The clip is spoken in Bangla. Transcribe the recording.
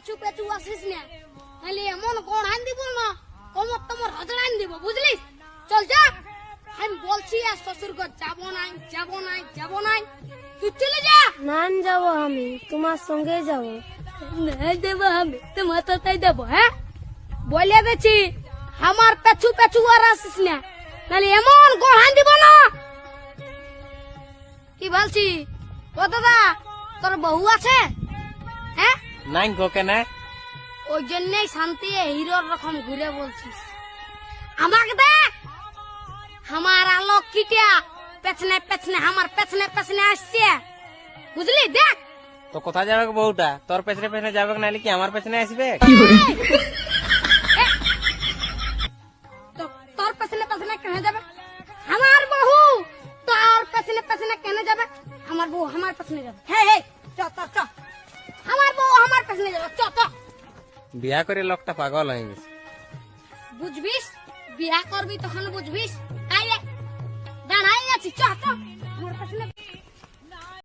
পেছু পেছু আসিস না, তাহলে এমন কোন আন দিব না, কমর তোমার হজড় আন দিব, বুঝলিস? চল যা, আমি বলছি আর শ্বশুর ঘর যাবো নাই, যাবো নাই, যাবো নাই, তুই চলে যা। না যাবো, আমি তোমার সঙ্গে যাব। নাই দেবো আমি, তোমার তো তাই দেবো। হ্যাঁ, বলে দিচ্ছি, আমার পেছু পেছু আর আসিস না, তাহলে এমন কোন আন দিব না। কি বলছি? ও দাদা, তোর বউ আছে? হ্যাঁ, নাই গো কেন? ওই জন্যই শান্তি হিরোর রকম ঘুরে বলছিস। আমাকে দেখ, আমার আলোক কিটা পেছনে পেছনে, আমার পেছনে পেছনে আসছে, বুঝলি? দেখ তো কোথায় যাবে গো বউটা? তোর পেছনে পেছনে যাবে নাহলে কি আমার পেছনে আসবে? তোর পেছনে পেছনে কেন যাবে? আমার বউ তোর পেছনে পেছনে কেন যাবে? আমার বউ আমার পেছনে যাবে। হ্যাঁ, চ চ চ, আমার বউ আমার পেছনে যাবে, চ চ। বিয়া করে লোকটা পাগল হয়ে গেছে। বুঝবিস, বিয়া করবি তখন বুঝবিস। আয় দাঁড়াই আছি, চ চ আমার পেছনে।